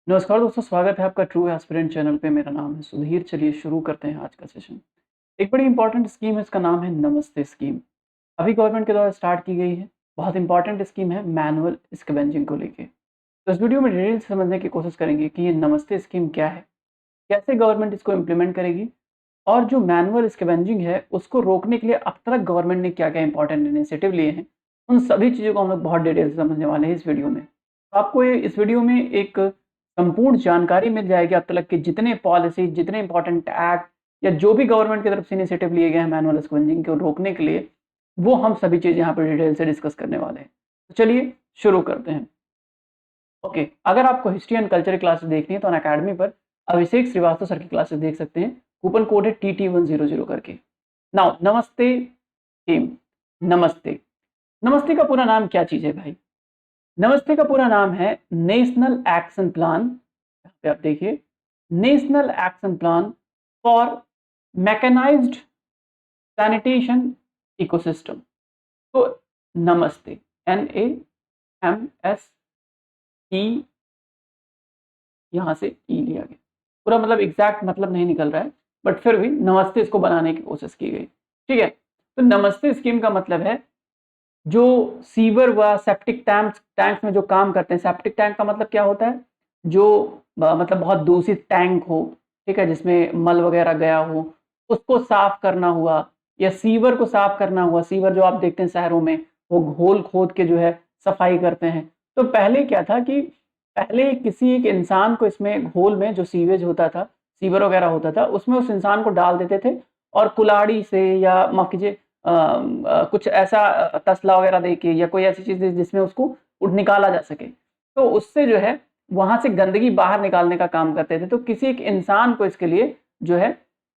नमस्कार दोस्तों, स्वागत है आपका ट्रू एस्पिरेंट चैनल पे। मेरा नाम है सुधीर। चलिए शुरू करते हैं आज का सेशन। एक बड़ी इंपॉर्टेंट स्कीम है, इसका नाम है नमस्ते स्कीम। अभी गवर्नमेंट के द्वारा स्टार्ट की गई है। बहुत इंपॉर्टेंट स्कीम है मैनुअल स्कैवेंजिंग को लेके। तो इस वीडियो में डिटेल से समझने की कोशिश करेंगे कि ये नमस्ते स्कीम क्या है, कैसे गवर्नमेंट इसको इम्प्लीमेंट करेगी, और जो मैनुअल स्कैवेंजिंग है उसको रोकने के लिए अब तक गवर्नमेंट ने क्या क्या इंपॉर्टेंट इनिशिएटिव लिए हैं। उन सभी चीज़ों को हम लोग बहुत डिटेल से समझने वाले हैं इस वीडियो में। तो आपको ये इस वीडियो में एक संपूर्ण जानकारी मिल जाएगी अब तक के जितने पॉलिसी, जितने इंपॉर्टेंट एक्ट या जो भी गवर्नमेंट की तरफ से इनिशिएटिव लिए गए हैं मैनुअल स्कैवेंजिंग को रोकने के लिए, वो हम सभी चीज़ यहाँ पर डिटेल से डिस्कस करने वाले हैं। तो चलिए शुरू करते हैं। ओके, अगर आपको हिस्ट्री एंड कल्चर क्लासेस देखनी है तो अनअकैडमी पर अभिषेक श्रीवास्तव सर की क्लासेस देख सकते हैं। कूपन कोड है TT100 करके। नाउ नमस्ते टीम। नमस्ते, नमस्ते का पूरा नाम क्या चीज़ है भाई? नमस्ते का पूरा नाम है नेशनल एक्शन प्लान। यहाँ पे आप देखिए, national action plan for mechanized sanitation ecosystem. तो नमस्ते, NAMSE, यहाँ से ई लिया गया। पूरा मतलब एग्जैक्ट मतलब नहीं निकल रहा है, बट फिर भी नमस्ते इसको बनाने की कोशिश की गई। ठीक है, तो नमस्ते स्कीम का मतलब है जो सीवर व सेप्टिक टैंक्स में जो काम करते हैं। सेप्टिक टैंक का मतलब क्या होता है? जो मतलब बहुत दूषित टैंक हो, ठीक है, जिसमें मल वगैरह गया हो, उसको साफ करना हुआ, या सीवर को साफ करना हुआ। सीवर जो आप देखते हैं शहरों में, वो घोल खोद के जो है सफाई करते हैं। तो पहले क्या था कि पहले किसी एक इंसान को इसमें घोल में जो सीवेज होता था, सीवर वगैरह होता था, उसमें उस इंसान को डाल देते थे और कुल्हाड़ी से या माफ कीजिए कुछ ऐसा तसला वगैरह देके या कोई ऐसी चीज जिसमें उसको निकाला जा सके, तो उससे जो है वहां से गंदगी बाहर निकालने का काम करते थे। तो किसी एक इंसान को इसके लिए जो है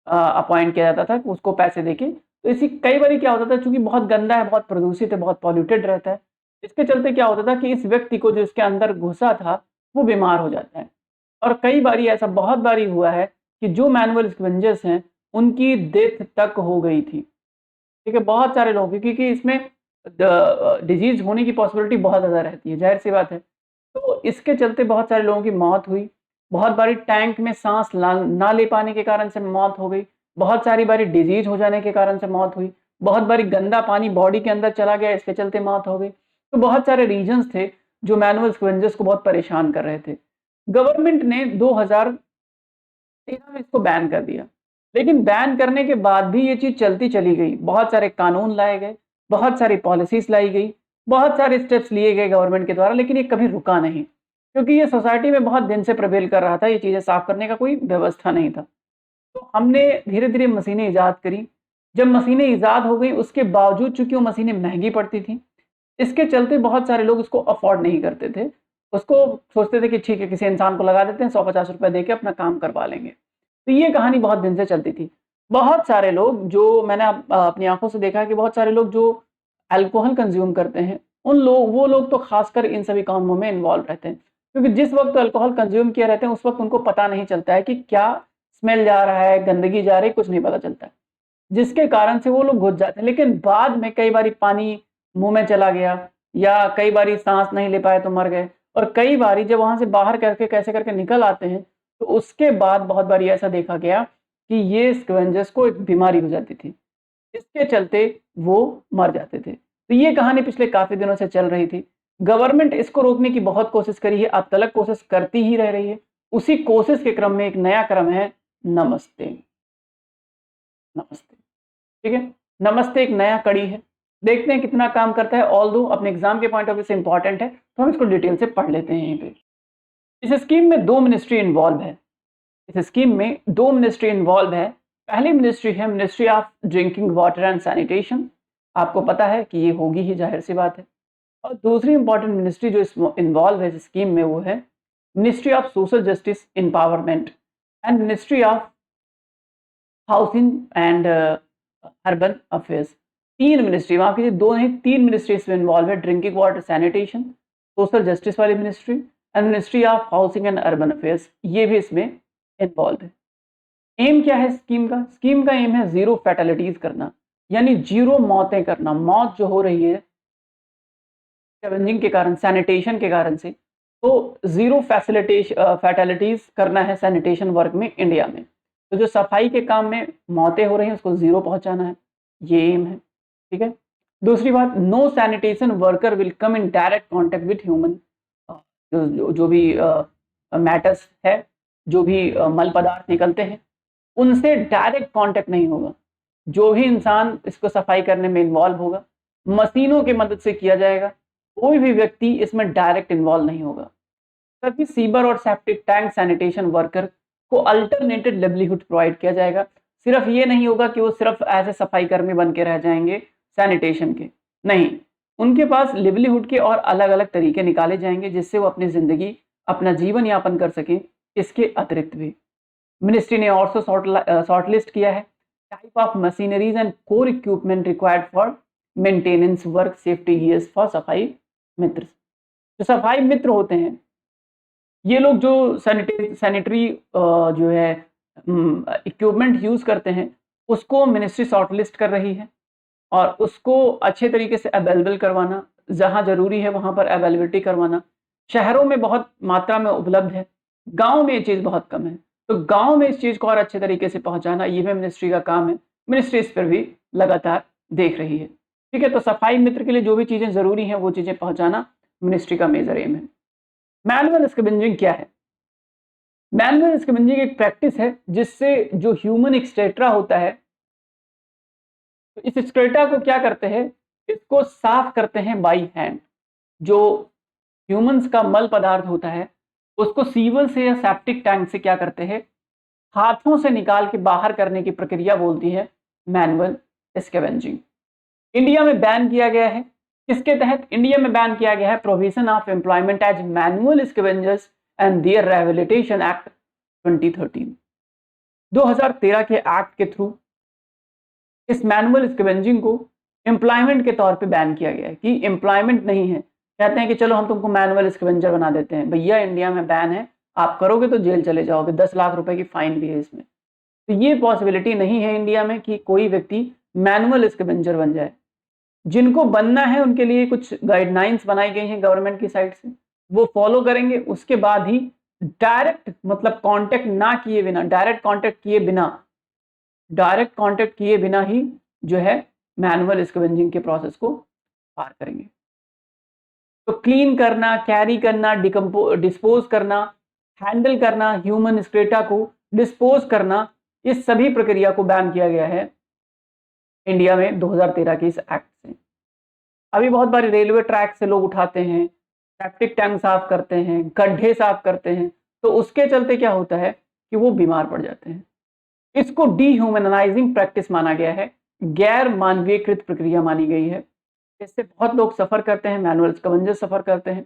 अपॉइंट किया जाता था, उसको पैसे देके। तो इसी कई बार क्या होता था, चूंकि बहुत गंदा है, बहुत प्रदूषित है, बहुत पॉल्यूटेड रहता है, इसके चलते क्या होता था कि इस व्यक्ति को जो इसके अंदर घुसा था वो बीमार हो जाता है। और कई बार ऐसा बहुत बारी हुआ है कि जो मैनुअल स्कैवेंजर्स हैं उनकी डेथ तक हो गई थी। ठीक है, बहुत सारे लोगों की, क्योंकि इसमें डिजीज होने की पॉसिबिलिटी बहुत ज़्यादा रहती है, जाहिर सी बात है। तो इसके चलते बहुत सारे लोगों की मौत हुई। बहुत बारी टैंक में सांस ना ले पाने के कारण से मौत हो गई। बहुत सारी बारी डिजीज हो जाने के कारण से मौत हुई। बहुत बारी गंदा पानी बॉडी के अंदर चला गया, इसके चलते मौत हो गई। तो बहुत सारे रीजंस थे जो मैनुअल स्कैवेंजर्स को बहुत परेशान कर रहे थे। गवर्नमेंट ने 2013 में इसको बैन कर दिया। लेकिन बैन करने के बाद भी ये चीज चलती चली गई। बहुत सारे कानून लाए गए, बहुत सारी पॉलिसीज लाई गई, बहुत सारे स्टेप्स लिए गए गवर्नमेंट के द्वारा, लेकिन ये कभी रुका नहीं, क्योंकि ये सोसाइटी में बहुत दिन से प्रिवेल कर रहा था। ये चीजें साफ करने का कोई व्यवस्था नहीं था। तो हमने धीरे धीरे मशीनें ईजाद करी। जब मशीनें ईजाद हो गई, उसके बावजूद चूंकि वो मशीनें महंगी पड़ती थी, इसके चलते बहुत सारे लोग इसको अफोर्ड नहीं करते थे। उसको सोचते थे कि ठीक है, किसी इंसान को लगा देते हैं, 150 रुपए दे के अपना काम करवा लेंगे। तो ये कहानी बहुत दिन से चलती थी। बहुत सारे लोग, जो मैंने अपनी आंखों से देखा है कि बहुत सारे लोग जो अल्कोहल कंज्यूम करते हैं, वो लोग तो खासकर इन सभी कामों में इन्वॉल्व रहते हैं, क्योंकि जिस वक्त अल्कोहल कंज्यूम किए रहते हैं उस वक्त उनको पता नहीं चलता है कि क्या स्मेल जा रहा है, गंदगी जा रही है, कुछ नहीं पता चलता है, जिसके कारण से वो लोग घुस जाते हैं। लेकिन बाद में कई बारी पानी मुंह में चला गया, या कई बारी सांस नहीं ले पाए तो मर गए, और कई बारी जब वहां से बाहर करके कैसे करके निकल आते हैं, तो उसके बाद बहुत बारी ऐसा देखा गया कि ये स्कैवेंजर्स को एक बीमारी हो जाती थी, इसके चलते वो मर जाते थे। तो ये कहानी पिछले काफी दिनों से चल रही थी। गवर्नमेंट इसको रोकने की बहुत कोशिश करी है, अब तक कोशिश करती ही रह रही है। उसी कोशिश के क्रम में एक नया क्रम है नमस्ते। नमस्ते, ठीक है, नमस्ते एक नया कड़ी है। देखते हैं कितना काम करता है। ऑल दो अपने एग्जाम के पॉइंट ऑफ व्यू से इंपॉर्टेंट है, तो हम इसको डिटेल से पढ़ लेते हैं। यहीं पे इस स्कीम में दो मिनिस्ट्री इन्वॉल्व है। इस स्कीम में दो मिनिस्ट्री इन्वॉल्व है। पहली मिनिस्ट्री है ministry of drinking water and sanitation. आपको पता है कि ये होगी ही, जाहिर सी बात है। और दूसरी इंपॉर्टेंट मिनिस्ट्री जो इन्वॉल्व है इस स्कीम में, वो है ministry of social justice empowerment and ministry of housing and urban affairs. तीन मिनिस्ट्री, माफ कीजिए दो नहीं, तीन मिनिस्ट्री इसमें इन्वॉल्व है। Drinking water sanitation, social justice वाली ministry, and ministry of housing and urban affairs, ये भी इसमें इन्वॉल्व है। एम क्या है स्कीम का? स्कीम का एम है जीरो फैटेलिटीज करना, यानी जीरो मौतें करना। मौत जो हो रही है स्कैवेंजिंग के कारण, सैनिटेशन के कारण से, तो ज़ीरो फैटेलिटीज़ करना है सैनिटेशन वर्क में इंडिया में। तो जो सफाई के काम में मौतें हो रही हैं उसको ज़ीरो पहुँचाना है, ये एम है, ठीक है? दूसरी बात, no sanitation worker will come in direct contact with human, जो भी मैटर्स है, जो भी मल पदार्थ निकलते हैं, उनसे डायरेक्ट कॉन्टैक्ट नहीं होगा। जो भी इंसान इसको सफाई करने में इन्वॉल्व होगा, मशीनों की मदद से किया जाएगा, कोई भी व्यक्ति इसमें डायरेक्ट इन्वॉल्व नहीं होगा। सभी सीवर और सेप्टिक टैंक सैनिटेशन वर्कर को अल्टरनेटेड लिवलीहुड प्रोवाइड किया जाएगा। सिर्फ ये नहीं होगा कि वो सिर्फ ऐसे सफाई कर्मी बन के रह जाएंगे सैनिटेशन के, नहीं, उनके पास लिवलीहुड के और अलग अलग तरीके निकाले जाएंगे जिससे वो अपनी जिंदगी, अपना जीवन यापन कर सकें। इसके अतिरिक्त भी मिनिस्ट्री ने ऑल्सो शॉर्टलिस्ट किया है type of machineries and core equipment required for maintenance work safety gears for सफाई मित्र। जो सफाई मित्र होते हैं, ये लोग जो सैनिटरी जो है इक्विपमेंट यूज करते हैं, उसको मिनिस्ट्री शॉर्टलिस्ट कर रही है और उसको अच्छे तरीके से अवेलेबल करवाना, जहां जरूरी है वहां पर अवेलेबिलिटी करवाना। शहरों में बहुत मात्रा में उपलब्ध है, गांव में ये चीज़ बहुत कम है, तो गांव में इस चीज़ को और अच्छे तरीके से पहुंचाना ये भी मिनिस्ट्री का काम है। मिनिस्ट्री इस पर भी लगातार देख रही है, ठीक है? तो सफाई मित्र के लिए जो भी चीज़ें ज़रूरी हैं वो चीज़ें पहुंचाना मिनिस्ट्री का मेजर एम है। मैनुअल स्कैवेंजिंग क्या है? मैनुअल स्कैवेंजिंग एक प्रैक्टिस है जिससे जो ह्यूमन एक्सट्रेटा होता है, तो इस एक्सट्रेटा को क्या करते हैं, इसको साफ करते हैं बाई हैंड। जो ह्यूमंस का मल पदार्थ होता है उसको सीवर से या सेप्टिक टैंक से क्या करते हैं, हाथों से निकाल के बाहर करने की प्रक्रिया बोलती है मैनुअल स्कैवेंजिंग। इंडिया में बैन किया गया है, किसके तहत इंडिया में बैन किया गया है? Provision of employment as manual scavengers and their rehabilitation act 2013। 2013 के एक्ट के थ्रू इस मैनुअल स्कैवेंजिंग को एम्प्लॉयमेंट के तौर पे बैन किया गया है कि एम्प्लॉयमेंट नहीं है। कहते हैं कि चलो हम तुमको मैनुअल स्कैवेंजर बना देते हैं, भैया इंडिया में बैन है, आप करोगे तो जेल चले जाओगे, 10 लाख रुपए की फाइन भी है इसमें। तो ये पॉसिबिलिटी नहीं है इंडिया में कि कोई व्यक्ति मैनुअल स्कैवेंजर बन जाए। जिनको बनना है उनके लिए कुछ गाइडलाइंस बनाई गई हैं गवर्नमेंट की साइड से, वो फॉलो करेंगे, उसके बाद ही डायरेक्ट मतलब कांटेक्ट ना किए बिना, डायरेक्ट कांटेक्ट किए बिना ही जो है मैनुअल स्कैवेंजिंग के प्रोसेस को पार करेंगे। तो क्लीन करना, कैरी करना, डिस्पोज करना, हैंडल करना, ह्यूमन स्क्रेटा को डिस्पोज करना, इस सभी प्रक्रिया को बैन किया गया है इंडिया में 2013 के इस एक्ट से। अभी बहुत बारी रेलवे ट्रैक से लोग उठाते हैं, सेप्टिक टैंक साफ करते हैं, गड्ढे साफ करते हैं, तो उसके चलते क्या होता है कि वो बीमार पड़ जाते हैं। इसको डीह्यूमनाइजिंग प्रैक्टिस माना गया है, गैर मानवीयकृत प्रक्रिया मानी गई है। इससे बहुत लोग सफर करते हैं, मैनुअल स्कैवेंजर सफर करते हैं।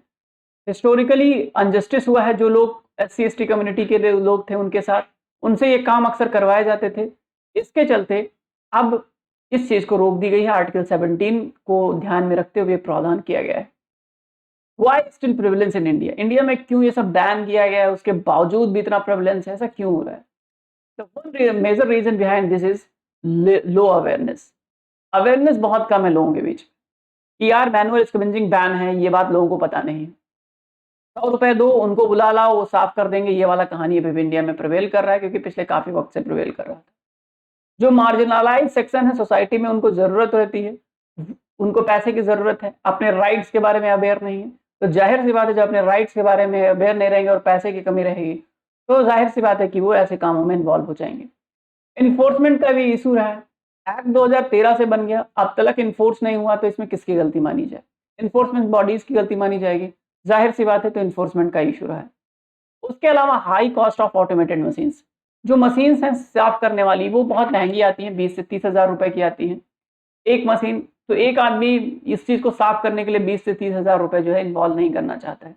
हिस्टोरिकली अनजस्टिस हुआ है, जो लोग SC/ST कम्युनिटी के लोग थे उनके साथ, उनसे ये काम अक्सर करवाए जाते थे। इसके चलते अब इस चीज को रोक दी गई है, आर्टिकल 17 को ध्यान में रखते हुए प्रावधान किया गया है। Y still prevalence in India? India में क्यों ये सब बैन किया गया है, उसके बावजूद भी इतना प्रेवलेंस है, ऐसा क्यों हो रहा है? तो one major reason behind this is low awareness. Awareness बहुत कम है लोगों के बीच कि यार मैनुअल स्कैवेंजिंग बैन है, ये बात लोगों को पता नहीं है। 100 रुपए दो, उनको बुला लाओ, वो साफ कर देंगे, ये वाला कहानी अभी इंडिया में प्रिवेल कर रहा है, क्योंकि पिछले काफी वक्त से प्रिवेल कर रहा था। जो मार्जिनलाइज सेक्शन है सोसाइटी में, उनको जरूरत रहती है, उनको पैसे की जरूरत है, अपने राइट्स के बारे में अवेयर नहीं है, तो जाहिर सी बात है जब अपने राइट्स के बारे में अवेयर नहीं रहेंगे और पैसे की कमी रहेगी, तो जाहिर सी बात है कि वो ऐसे कामों में इन्वॉल्व हो जाएंगे। इन्फोर्समेंट का भी इशू रहा है। एक्ट 2013 से बन गया, अब तक इन्फोर्स नहीं हुआ, तो इसमें किसकी गलती मानी जाए? इन्फोर्समेंट बॉडीज की गलती मानी जाएगी, जाहिर सी बात है, तो इन्फोर्समेंट का इशू रहा है। उसके अलावा high cost of automated machines, जो मशीन्स हैं साफ करने वाली, वो बहुत महंगी आती हैं, 20 से 30 हज़ार रुपए की आती हैं एक मशीन। तो एक आदमी इस चीज को साफ करने के लिए 20 से 30 हज़ार रुपए जो है इन्वॉल्व नहीं करना चाहता है।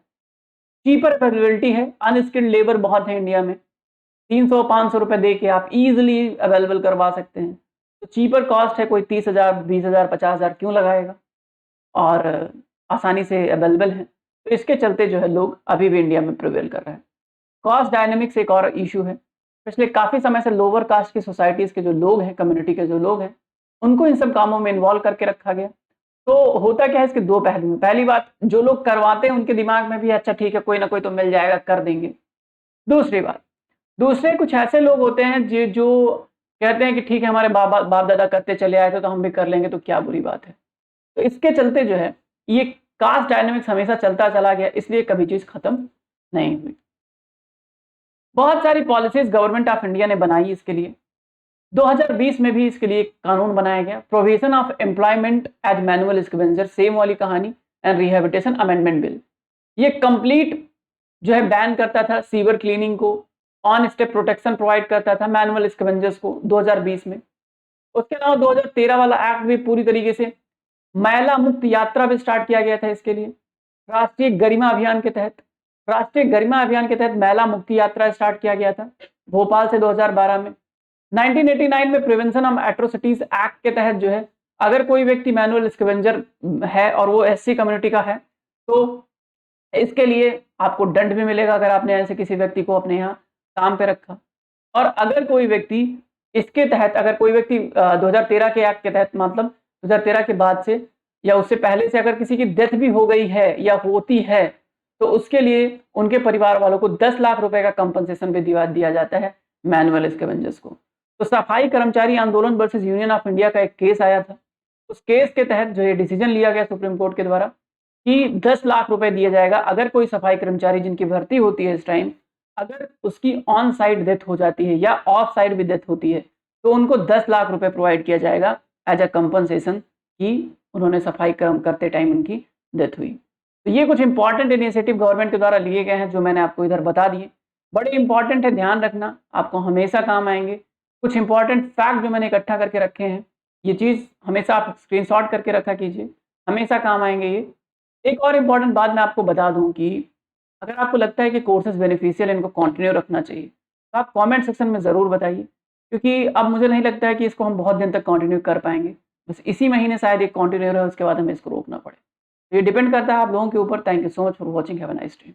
चीपर अवेलेबिलिटी है, अनस्किल्ड लेबर बहुत है इंडिया में, 300-500 रुपए दे के आप इजिली अवेलेबल करवा सकते हैं। तो चीपर कॉस्ट है, कोई 30 हज़ार, 20 हज़ार, 50 हज़ार क्यों लगाएगा, और आसानी से अवेलेबल है। तो इसके चलते जो है लोग अभी भी इंडिया में प्रिवेल कर रहे हैं। कॉस्ट डायनेमिक्स एक और इशू है। पिछले काफी समय से लोअर कास्ट की सोसाइटीज के जो लोग हैं, कम्युनिटी के जो लोग हैं, उनको इन सब कामों में इन्वॉल्व करके रखा गया। तो होता क्या है, इसके दो पहलू हैं। पहली बात, जो लोग करवाते हैं उनके दिमाग में भी अच्छा ठीक है, कोई ना कोई तो मिल जाएगा, कर देंगे। दूसरी बात, दूसरे कुछ ऐसे लोग होते हैं जो कहते हैं कि ठीक है, हमारे बाप दादा करते चले आए थे तो हम भी कर लेंगे, तो क्या बुरी बात है। तो इसके चलते जो है ये कास्ट डायनेमिक्स हमेशा चलता चला गया, इसलिए कभी चीज खत्म नहीं हुई। बहुत सारी पॉलिसीज गवर्नमेंट ऑफ इंडिया ने बनाई इसके लिए। 2020 में भी इसके लिए कानून बनाया गया, provision of employment as manual scavenger, same वाली कहानी, एंड रिहेबिलिटेशन अमेंडमेंट बिल। ये कंप्लीट जो है बैन करता था सीवर क्लीनिंग को, ऑन स्टेप प्रोटेक्शन प्रोवाइड करता था मैनुअल स्कैवेंजर्स को 2020 में। उसके अलावा 2013 वाला एक्ट भी पूरी तरीके से महिला मुक्त यात्रा भी स्टार्ट किया गया था इसके लिए। राष्ट्रीय गरिमा अभियान के तहत महिला मुक्ति यात्रा स्टार्ट किया गया था भोपाल से 2012 में। 1989 में प्रिवेंशन ऑफ एट्रोसिटीज एक्ट के तहत जो है, अगर कोई व्यक्ति मैनुअल स्कैवेंजर है और वो एससी कम्युनिटी का है तो इसके लिए आपको दंड भी मिलेगा अगर आपने ऐसे किसी व्यक्ति को अपने यहाँ काम पे रखा। और अगर कोई व्यक्ति इसके तहत, अगर कोई व्यक्ति 2013 के एक्ट के तहत, मतलब 2013 के बाद से या उससे पहले से अगर किसी की डेथ भी हो गई है या होती है, तो उसके लिए उनके परिवार वालों को 10 लाख रुपए का कंपनसेशन भी दिया जाता है मैनुअल स्कैवेंजर्स को। तो सफाई कर्मचारी आंदोलन वर्सेस यूनियन ऑफ इंडिया का एक केस आया था, उस केस के तहत जो ये डिसीजन लिया गया सुप्रीम कोर्ट के द्वारा कि 10 लाख रुपए दिया जाएगा अगर कोई सफाई कर्मचारी जिनकी भर्ती होती है इस टाइम, अगर उसकी ऑन साइड डेथ हो जाती है या ऑफ साइड भी डेथ होती है, तो उनको 10 लाख रुपए प्रोवाइड किया जाएगा एज अ कंपनसेशन कि उन्होंने सफाई कर्म करते टाइम उनकी डेथ हुई। तो ये कुछ इंपॉर्टेंट इनिशिएटिव गवर्नमेंट के द्वारा लिए गए हैं जो मैंने आपको इधर बता दिए, बड़े इंपॉर्टेंट है, ध्यान रखना, आपको हमेशा काम आएंगे। कुछ इंपॉर्टेंट फैक्ट जो मैंने इकट्ठा करके रखे हैं, ये चीज़ हमेशा आप स्क्रीनशॉट करके रखा कीजिए, हमेशा काम आएंगे ये। एक और इम्पॉर्टेंट बात मैं आपको बता दूं कि अगर आपको लगता है कि कोर्सेज बेनिफिशियल, इनको कंटिन्यू रखना चाहिए, तो आप कमेंट सेक्शन में ज़रूर बताइए, क्योंकि अब मुझे नहीं लगता है कि इसको हम बहुत दिन तक कंटिन्यू कर पाएंगे। बस इसी महीने शायद एक कंटिन्यू रहे, उसके बाद हमें इसको रोकना पड़े। तो ये डिपेंड करता है आप लोगों के ऊपर। Thank you so much for watching, have a nice day.